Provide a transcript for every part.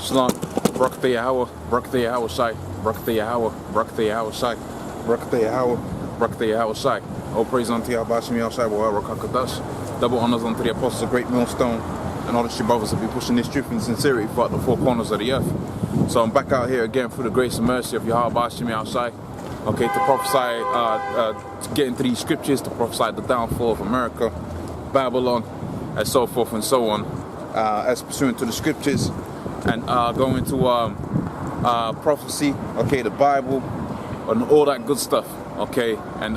Shalom, Barakatah Yahweh, Barakatah Yahweh Shai, Barakatah Yahweh, Barakatah Yahweh Shai, Barakatah Yahweh, Barakatah Yahweh Shai. All praise unto Yahweh Shem Yahshai, Rakakadash. Double honors unto the apostles of Great Millstone and all the brothers that be pushing this truth and sincerity throughout the four corners of the earth. So I'm back out here again through the grace and mercy of Yahweh Shem Yahshai. Okay, to prophesy, to get into these scriptures, to prophesy the downfall of America, Babylon, and so forth and so on, as pursuant to the scriptures, and go into prophecy, okay, the Bible, and all that good stuff, okay. And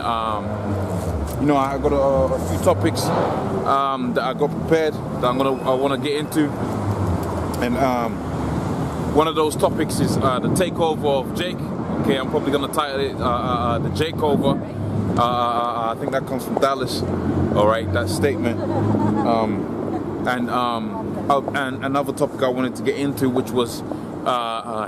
you know, I got a few topics that I got prepared that I want to get into, and one of those topics is the takeover of Jake. Okay, I'm probably gonna title it the Jakeover. I think that comes from Dallas. All right, that statement. And another topic I wanted to get into, which was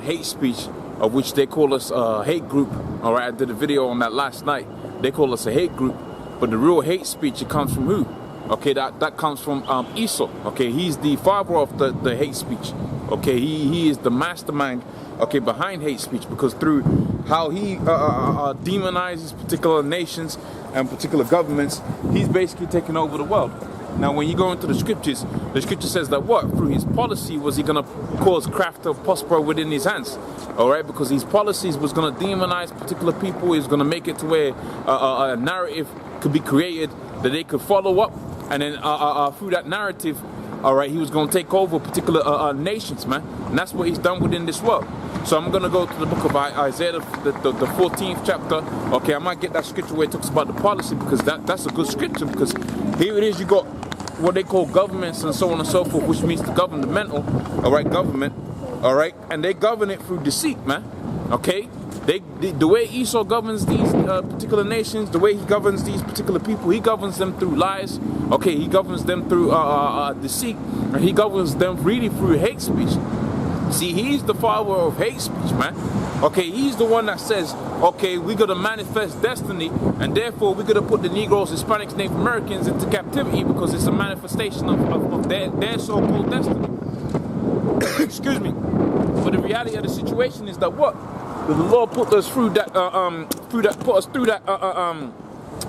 hate speech, of which they call us a hate group. All right, I did a video on that last night. They call us a hate group, but the real hate speech, it comes from who? Okay, that comes from Esau. Okay, he's the father of the hate speech. Okay, he is the mastermind, okay, behind hate speech, because through how he demonizes particular nations and particular governments, he's basically taken over the world. Now, when you go into the scripture says that what? Through his policy was he going to cause craft to prosper within his hands. All right, because his policies was going to demonize particular people. He was going to make it to where a narrative could be created that they could follow up. And then through that narrative, all right, he was going to take over particular nations, man. And that's what he's done within this world. So I'm going to go to the book of Isaiah, the 14th chapter. Okay, I might get that scripture where it talks about the policy, because that's a good scripture, because here it is, you got what they call governments and so on and so forth, which means the governmental, all right, government, all right, and they govern it through deceit, man. Okay, the way Esau governs these particular nations, the way he governs these particular people, he governs them through lies. Okay, he governs them through deceit, and he governs them really through hate speech. See, he's the father of hate speech, man. Okay, he's the one that says, okay, we gotta manifest destiny, and therefore we gotta put the Negroes, Hispanics, Native Americans into captivity, because it's a manifestation of their so-called destiny. Excuse me. But the reality of the situation is that what? The Lord put us through that,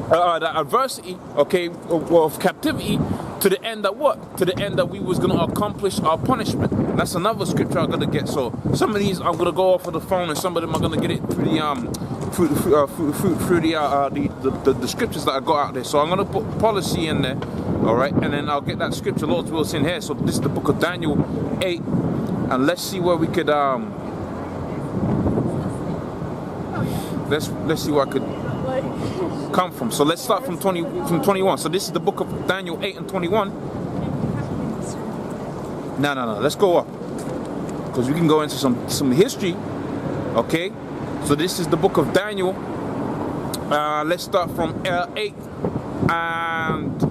that adversity, okay, of captivity, to the end that what? To the end that we was going to accomplish our punishment. And that's another scripture I'm going to get. So some of these I'm going to go off of the phone, and some of them I'm going to get it through the scriptures that I got out there. So I'm going to put policy in there, all right, and then I'll get that scripture, Lord's will, in here. So this is the book of Daniel 8, and let's see where we could let's see where I could come from. So let's start from 21. So this is the book of Daniel 8 and 21. No. Let's go up, because we can go into some history. Okay. So this is the book of Daniel. Let's start from 8 and.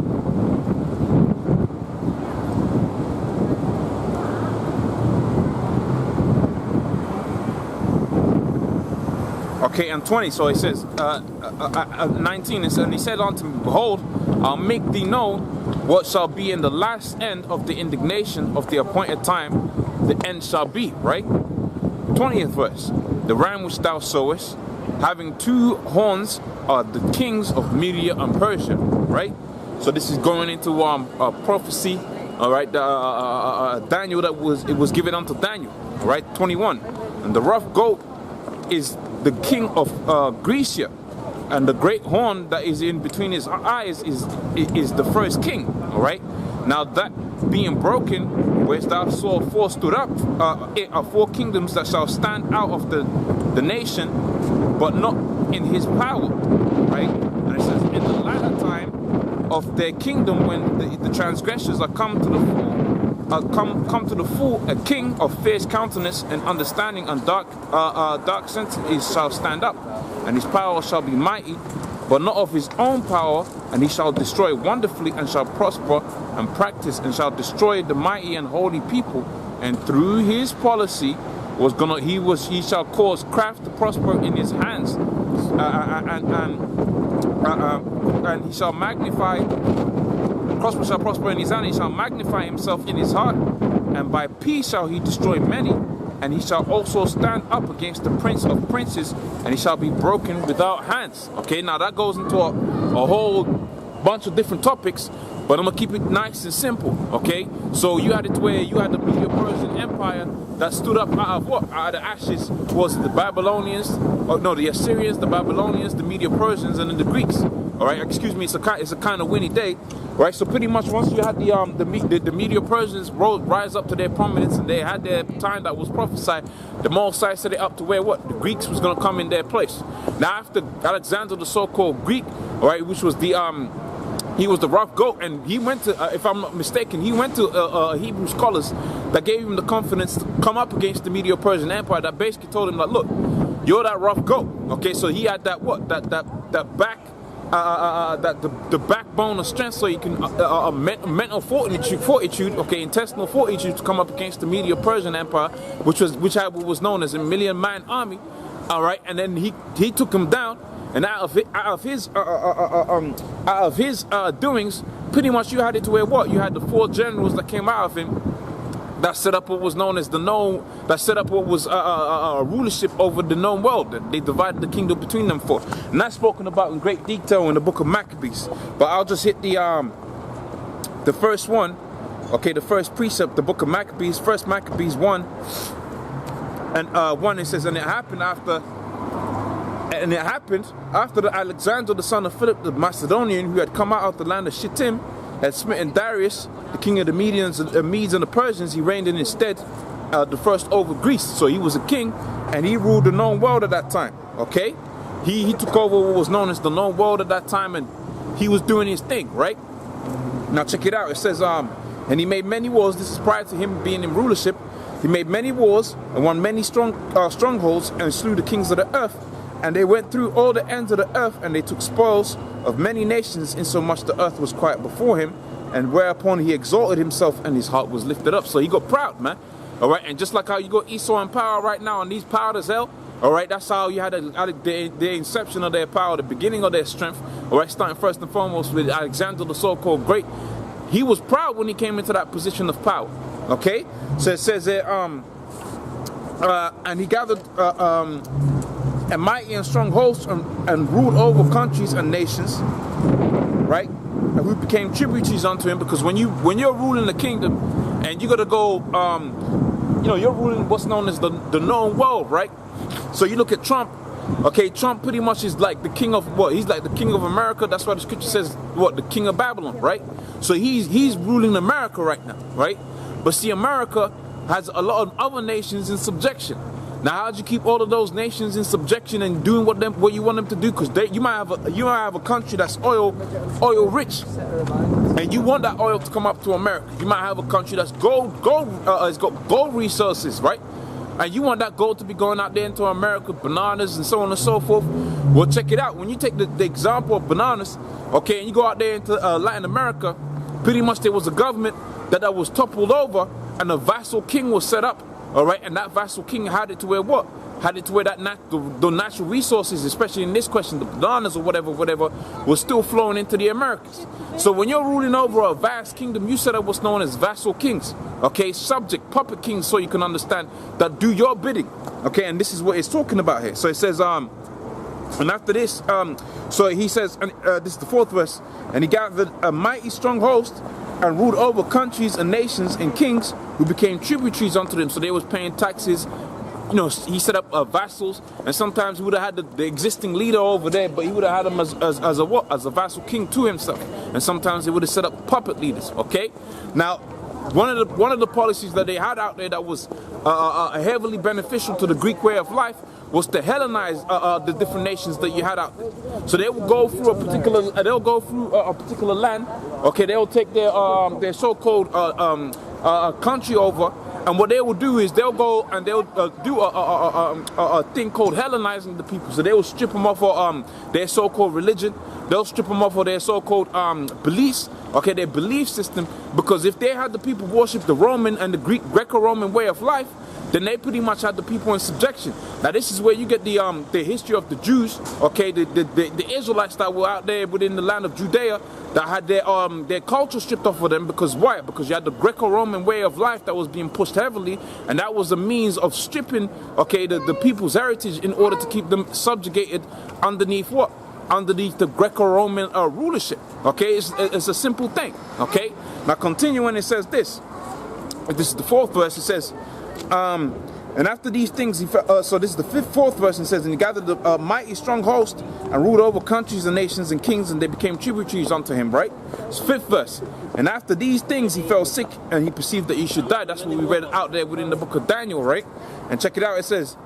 Okay, and 20, so it says, 19, and he said unto me, behold, I'll make thee know what shall be in the last end of the indignation of the appointed time, the end shall be, right? 20th verse, the ram which thou sowest, having two horns, are the kings of Media and Persia, right? So this is going into a prophecy, all right, Daniel, it was given unto Daniel, right? 21, and the rough goat is the king of Grecia, and the great horn that is in between his eyes is the first king. All right. Now that being broken, whereas thou saw four stood up, are four kingdoms that shall stand out of the nation, but not in his power. Right. And it says, in the latter time of their kingdom, when the transgressors are come to the full. Come to the full, a king of fierce countenance and understanding and dark sense shall stand up, and his power shall be mighty, but not of his own power, and he shall destroy wonderfully, and shall prosper and practice, and shall destroy the mighty and holy people, and through his policy he shall cause craft to prosper in his hands, and he shall magnify. Prosper shall prosper in his hand, he shall magnify himself in his heart, and and by peace shall he destroy many, and he shall also stand up against the prince of princes, and he shall be broken without hands. Okay, now that goes into a whole bunch of different topics, but I'm gonna keep it nice and simple. Okay, so you had it where you had the Medo-Persian Empire that stood up out of what? Out of the ashes was the Babylonians, the Assyrians, the Babylonians, the Medo-Persians, and then the Greeks. All right, excuse me, it's a kind of windy day, right? So pretty much once you had the Medo-Persians rise up to their prominence, and they had their time that was prophesied, the Mosai set it up to where what? The Greeks was gonna come in their place. Now after Alexander, the so-called Greek, all right, which was he was the rough goat, and he went to, if I'm not mistaken, he went to Hebrew scholars that gave him the confidence to come up against the Medo-Persian Empire, that basically told him that, look, you're that rough goat. Okay, so he had that what? That back, the backbone of strength, so you can mental fortitude, okay, intestinal fortitude to come up against the Medo-Persian Empire, which was known as a 1,000,000-man army. All right, and then he took him down. And out of his doings, pretty much you had it to where what? You had the 4 generals that came out of him that set up what was known as rulership over the known world. They divided the kingdom between them 4. And that's spoken about in great detail in the book of Maccabees. But I'll just hit the first one, okay, the first precept, the book of Maccabees, 1 Maccabees 1 and 1. It says, and it happened after the Alexander, the son of Philip the Macedonian, who had come out of the land of Shittim, had smitten Darius, the king of the Medes and the Persians. He reigned in his stead, the first over Greece. So he was a king, and he ruled the known world at that time. Okay, he took over what was known as the known world at that time, and he was doing his thing, right? Now check it out. It says, and he made many wars. This is prior to him being in rulership. He made many wars and won many strongholds, and slew the kings of the earth. And they went through all the ends of the earth, and they took spoils of many nations, insomuch the earth was quiet before him, and whereupon he exalted himself, and his heart was lifted up. So he got proud, man. All right, and just like how you got Esau in power right now, and he's proud as hell. All right, that's how you had the inception of their power, the beginning of their strength. All right, starting first and foremost with Alexander, the so-called Great. He was proud when he came into that position of power. Okay, so it says there, and he gathered a mighty and strong host, and ruled over countries and nations, right? And who became tributaries unto him, because when you're ruling the kingdom, and you gotta go, you're ruling what's known as the known world, right? So you look at Trump. Okay, Trump pretty much is like the king of what? He's like the king of America. That's why the scripture says what? The king of Babylon, right? So he's ruling America right now, right? But see, America has a lot of other nations in subjection. Now, how do you keep all of those nations in subjection and doing what you want them to do? Because you might have a country that's oil rich, and you want that oil to come up to America. You might have a country that's it's got gold resources, right? And you want that gold to be going out there into America, bananas and so on and so forth. Well, check it out. When you take the example of bananas, okay, and you go out there into Latin America, pretty much there was a government that was toppled over, and a vassal king was set up. All right, and that vassal king had it to where what? Had it to where the natural resources, especially in this question, the bananas or whatever, was still flowing into the Americas. So when you're ruling over a vast kingdom, you set up what's known as vassal kings. Okay, subject, puppet kings, so you can understand that do your bidding. Okay, and this is what it's talking about here. So it says, and after this, so he says, and this is the 4th verse, and he gathered a mighty strong host, and ruled over countries and nations and kings, who became tributaries unto them. So they was paying taxes. You know, he set up vassals, and sometimes he would have had the existing leader over there, but he would have had him as a vassal king to himself. And sometimes he would have set up puppet leaders. Okay, now one of the policies that they had out there that was heavily beneficial to the Greek way of life was to Hellenize the different nations that you had out there. So they will go through a particular land. Okay, they'll take their so-called country over, and what they will do is they'll go and they'll do a thing called Hellenizing the people. So they will strip them off of their so-called religion. They'll strip them off of their so-called beliefs. Okay, their belief system. Because if they had the people worship the Roman and the Greco-Roman way of life, then they pretty much had the people in subjection. Now this is where you get the history of the Jews, okay, the Israelites that were out there within the land of Judea that had their culture stripped off of them. Because why? Because you had the Greco-Roman way of life that was being pushed heavily, and that was a means of stripping, okay, the people's heritage in order to keep them subjugated underneath what? Underneath the Greco-Roman rulership. Okay, it's a simple thing. Okay, now continuing, it says this. This is the 4th verse. It says, and after these things, so this is the 4th verse, and it says, and he gathered a mighty strong host and ruled over countries and nations and kings, and they became tributaries unto him, right? It's 5th verse. And after these things, he fell sick, and he perceived that he should die. That's what we read out there within the book of Daniel, right? And check it out. It says,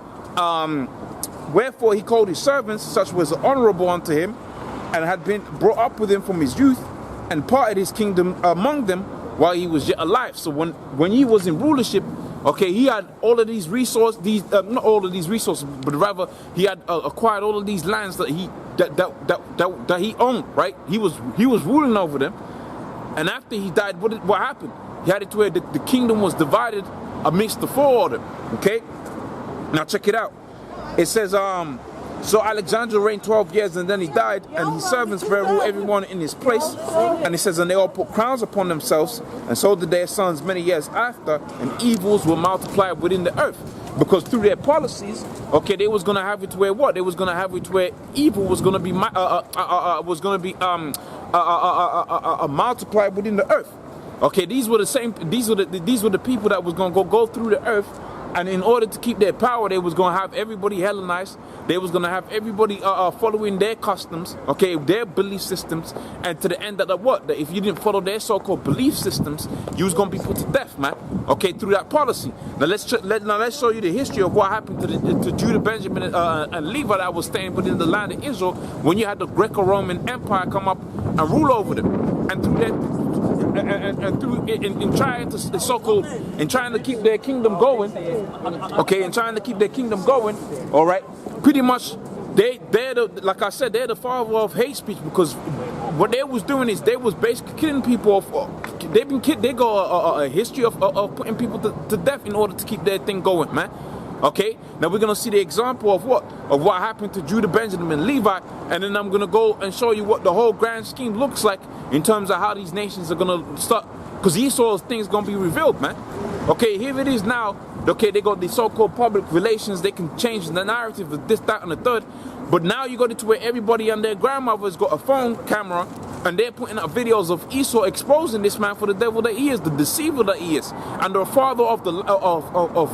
wherefore he called his servants, such was honorable unto him, and had been brought up with him from his youth, and parted his kingdom among them while he was yet alive. So when he was in rulership, okay, he had all of these resources, not all of these resources, but rather he had acquired all of these lands that he owned, right? He was ruling over them. And after he died, what happened? He had it to where the kingdom was divided amidst the 4 of them. Okay? Now check it out. It says, so Alexander reigned 12 years, and then he died, and his servants bare rule everyone in his place. And it says, and they all put crowns upon themselves, and so did their sons many years after, and evils were multiplied within the earth. Because through their policies, okay, they was gonna have it to where what? They was gonna have it to where evil was gonna be multiplied within the earth. Okay, these were the people that was gonna go through the earth. And in order to keep their power, they was going to have everybody Hellenized. They was going to have everybody following their customs, okay, their belief systems. And to the end that what? That if you didn't follow their so-called belief systems, you was going to be put to death, man. Okay, through that policy. Now let's show you the history of what happened to Judah, Benjamin, and Levi that was staying within the land of Israel when you had the Greco-Roman Empire come up and rule over them. And through that. In trying to keep their kingdom going, okay, and trying to keep their kingdom going, all right, pretty much they're like I said, they're the father of hate speech, because what they was doing is they was basically killing people they go a history of putting people to death in order to keep their thing going, man. Okay, now we're gonna see the example of what happened to Judah, Benjamin, and Levi, and then I'm gonna go and show you what the whole grand scheme looks like in terms of how these nations are gonna start, because Esau's things gonna be revealed, man. Okay, here it is now. Okay, they got the so-called public relations. They can change the narrative of this, that, and the third. But now you got it to where everybody and their grandmother's got a phone camera, and they're putting out videos of Esau exposing this man for the devil that he is, the deceiver that he is, and the father of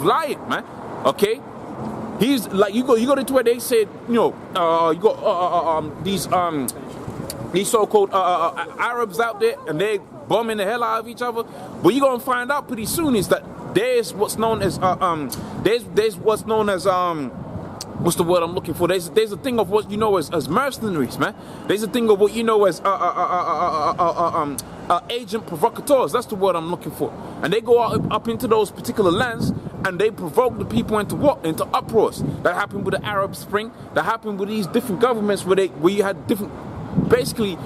lying, man. Okay, he's like you go to where they said, you know, you got these so-called Arabs out there, and they bombing the hell out of each other. But you're gonna find out pretty soon is that there's what's known as what's the word I'm looking for? There's a thing of what you know as mercenaries, man. There's a thing of what you know as agent provocateurs. That's the word I'm looking for. And they go up into those particular lands, and they provoke the people into what? Into uproars. That happened with the Arab Spring. That happened with these different governments where you had different, basically,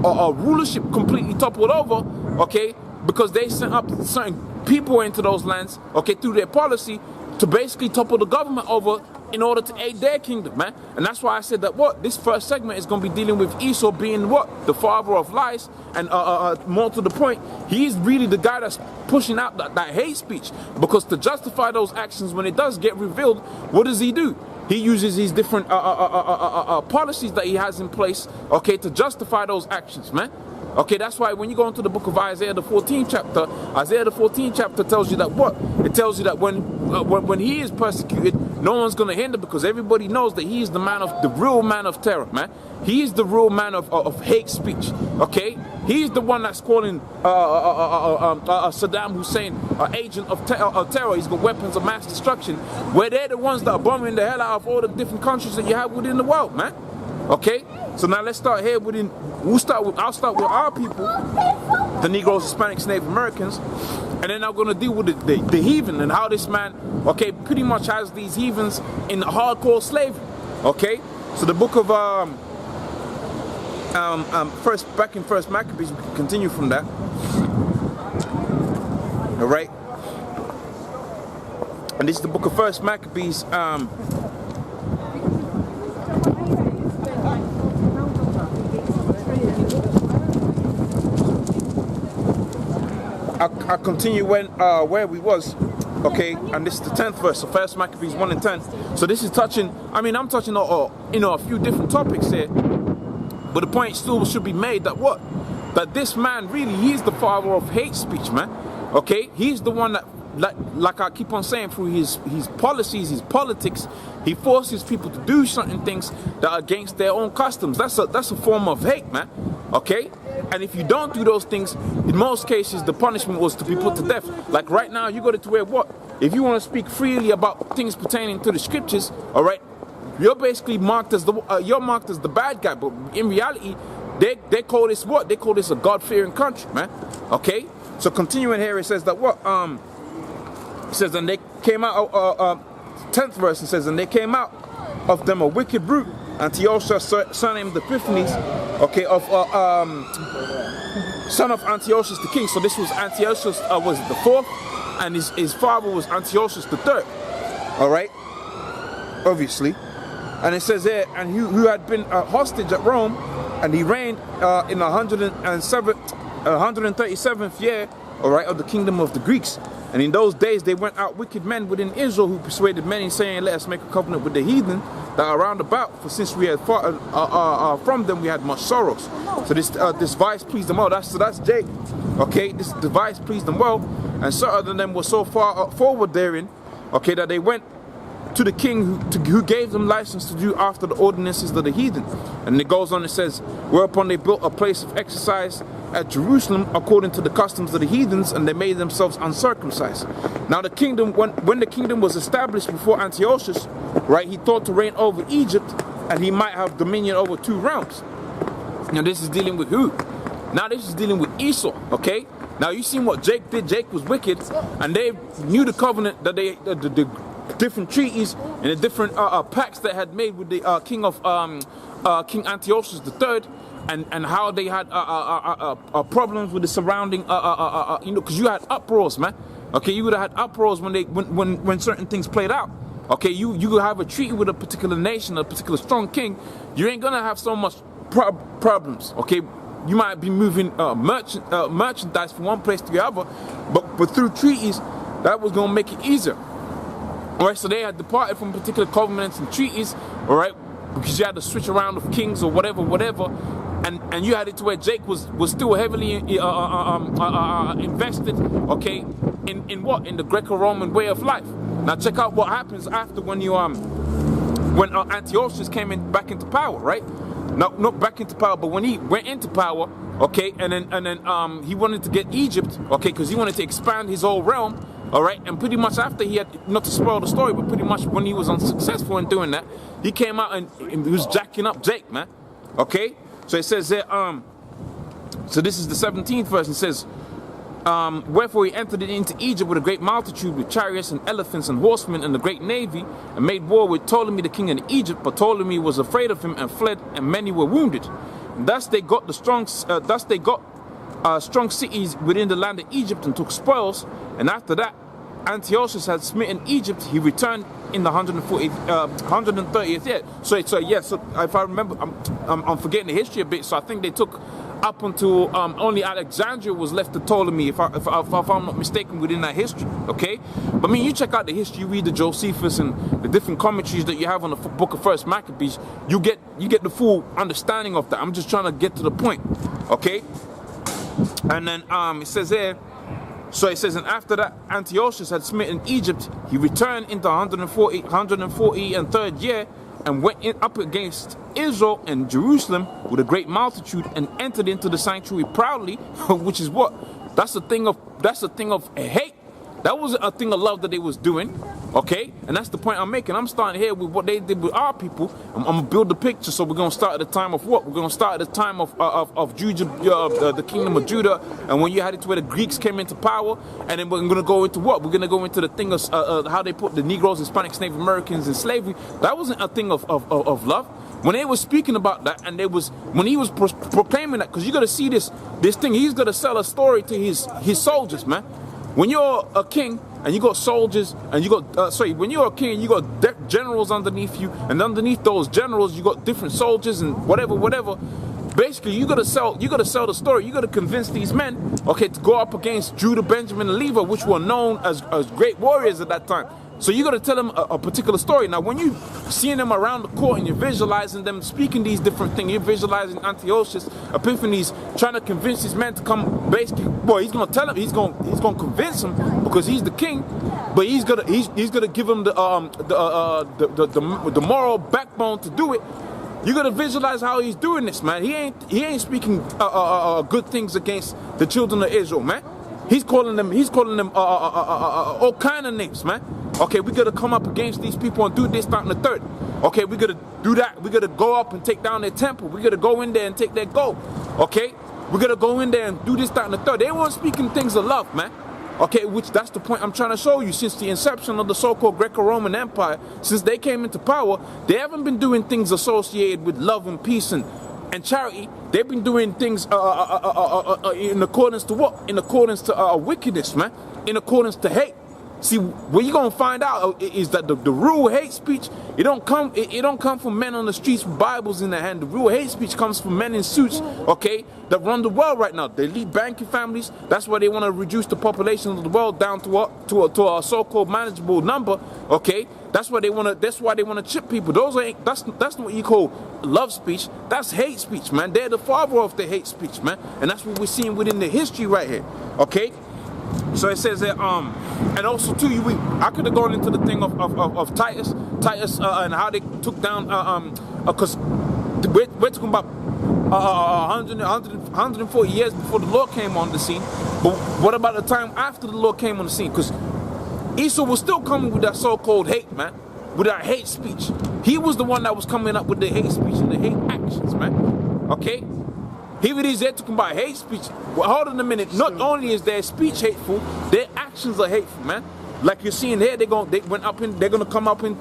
rulership completely toppled over. Okay, because they sent up certain people into those lands. Okay, through their policy to basically topple the government over in order to aid their kingdom, man. And that's why I said that this first segment is going to be dealing with Esau being the father of lies, and more to the point, he's really the guy that's pushing out that hate speech, because to justify those actions when it does get revealed, what does he do? He uses these different policies that he has in place, okay, to justify those actions, man. Okay, that's why when you go into the book of Isaiah, the 14th chapter tells you that what? It tells you that when he is persecuted, no one's going to hinder, because everybody knows that he is the real man of terror, man. He is the real man of hate speech, okay? He's the one that's calling Saddam Hussein an agent of terror. He's got weapons of mass destruction, where they're the ones that are bombing the hell out of all the different countries that you have within the world, man. Okay, so now let's start here I'll start with our people, the Negroes, Hispanics, Native Americans, and then I'm gonna deal with the heathen and how this man, okay, pretty much has these heathens in hardcore slavery. Okay, so the book of back in First Maccabees, we can continue from that. All right. And this is the book of First Maccabees. I continue where we was, okay, and this is the 10th verse, so First Maccabees 1 and 10. So this is touching, I mean, I'm touching on a few different topics here, but the point still should be made that what? That this man really, he's the father of hate speech, man. Okay, he's the one that, like I keep on saying, through his policies, his politics, he forces people to do certain things that are against their own customs. That's a form of hate, man. Okay, and if you don't do those things, in most cases the punishment was to be put to death. Like right now, you got it to where what? If you want to speak freely about things pertaining to the scriptures, all right, you're basically marked as the bad guy. But in reality, they call this what? They call this a God-fearing country, man. Okay, so continuing here, it says that what? It says, and they came out, 10th verse, it says, and they came out of them a wicked root, Antiochus, surnamed Epiphanes, okay, of son of Antiochus the king. So this was Antiochus was the fourth, and his father was Antiochus the third. All right, obviously, and it says there, and who had been a hostage at Rome, and he reigned in the 137th year, all right, of the kingdom of the Greeks. And in those days they went out wicked men within Israel, who persuaded many, saying, let us make a covenant with the heathen that are round about, for since we had fought from them, we had much sorrows. So this device pleased them well. That's Jake. Okay, this device pleased them well, and certain of them were so far forward therein, okay, that they went to the king who gave them license to do after the ordinances of the heathen. And it goes on, it says, whereupon they built a place of exercise at Jerusalem according to the customs of the heathens, and they made themselves uncircumcised. Now the kingdom, when the kingdom was established before Antiochus, right, he thought to reign over Egypt, and he might have dominion over 2 realms. Now this is dealing with who? Now this is dealing with Esau, okay? Now you seen what Jake did. Jake was wicked, and they knew the covenant that the different treaties and the different pacts that had made with the king Antiochus III, and how they had problems with the surrounding, because you had uproars, man. Okay, you would have had uproars when certain things played out. Okay, you would have a treaty with a particular nation, a particular strong king. You ain't gonna have so much problems. Okay, you might be moving merchandise from one place to the other, but through treaties, that was gonna make it easier. All right, so they had departed from particular covenants and treaties, all right, because you had to switch around of kings or whatever, and you had it to where Jake was still heavily invested, okay, in what? In the Greco-Roman way of life. Now check out what happens after when Antiochus came back into power, right? Not back into power, but when he went into power, okay, and then he wanted to get Egypt, okay, because he wanted to expand his whole realm. All right, and pretty much after he had, not to spoil the story, but pretty much when he was unsuccessful in doing that, he came out and he was jacking up Jake, man. Okay, so it says there, so this is the 17th verse. It says, wherefore he entered into Egypt with a great multitude, with chariots and elephants and horsemen and a great navy, and made war with Ptolemy the king of Egypt. But Ptolemy was afraid of him and fled, and many were wounded. And thus they got strong cities within the land of Egypt and took spoils. And after that, Antiochus had smitten Egypt. He returned in the 130th year. So if I remember, I'm forgetting the history a bit. So I think they took up until only Alexandria was left to Ptolemy, if I'm not mistaken, within that history. Okay, but I mean, you check out the history, you read the Josephus and the different commentaries that you have on the book of First Maccabees. You get the full understanding of that. I'm just trying to get to the point. Okay, and then it says here. So it says, and after that Antiochus had smitten Egypt, he returned into 143rd year, and went up against Israel and Jerusalem with a great multitude, and entered into the sanctuary proudly, which is what? That's a thing of hate. That wasn't a thing of love that they was doing, okay? And that's the point I'm making. I'm starting here with what they did with our people. I'm going to build the picture. So we're going to start at the time of what? We're going to start at the time of Judah, the kingdom of Judah, and when you had it to where the Greeks came into power, and then we're going to go into what? We're going to go into the thing of how they put the Negroes, Hispanics, Native Americans in slavery. That wasn't a thing of love. When they were speaking about that, and when he was proclaiming that, because you got to see this thing, he's going to sell a story to his soldiers, man. When you're a king and you got soldiers, and you got when you're a king, you got generals underneath you, and underneath those generals, you got different soldiers and whatever. Basically, you gotta sell the story. You gotta convince these men, okay, to go up against Judah, Benjamin, and Levi, which were known as great warriors at that time. So you gotta tell them a particular story. Now, when you seeing them around the court and you're visualizing them speaking these different things, you're visualizing Antiochus Epiphanes trying to convince these men to come. Basically, boy, he's gonna tell him, he's gonna convince him because he's the king. But he's gonna give him the moral backbone to do it. You gotta visualize how he's doing this, man. He ain't speaking good things against the children of Israel, man. He's calling them all kind of names, man. Okay, we gotta come up against these people and do this, that, and the third. Okay, we gotta do that. We gotta go up and take down their temple. We gotta go in there and take their gold. Okay, we gotta go in there and do this, that, and the third. They weren't speaking things of love, man. Okay, which that's the point I'm trying to show you. Since the inception of the so-called Greco-Roman Empire, since they came into power, they haven't been doing things associated with love and peace and charity. They've been doing things in accordance to what? In accordance to wickedness, man. In accordance to hate. See, what you're gonna find out is that the real hate speech, it don't come from men on the streets with Bibles in their hand. The real hate speech comes from men in suits, okay, that run the world right now. They lead banking families. That's why they want to reduce the population of the world down to a so-called manageable number, okay? That's why they want to chip people. That's not what you call love speech. That's hate speech, man. They're the father of the hate speech, man. And that's what we're seeing within the history right here, okay? So it says that, and also too, I could have gone into the thing of Titus, and how they took down, because we're talking about 140 years before the Lord came on the scene. But what about the time after the Lord came on the scene? Because Esau was still coming with that so-called hate, man, with that hate speech. He was the one that was coming up with the hate speech and the hate actions, man. Okay. Here it is, they're talking about hate speech. Well, hold on a minute. Not only is their speech hateful, their actions are hateful, man. Like you're seeing here, they're gonna come up in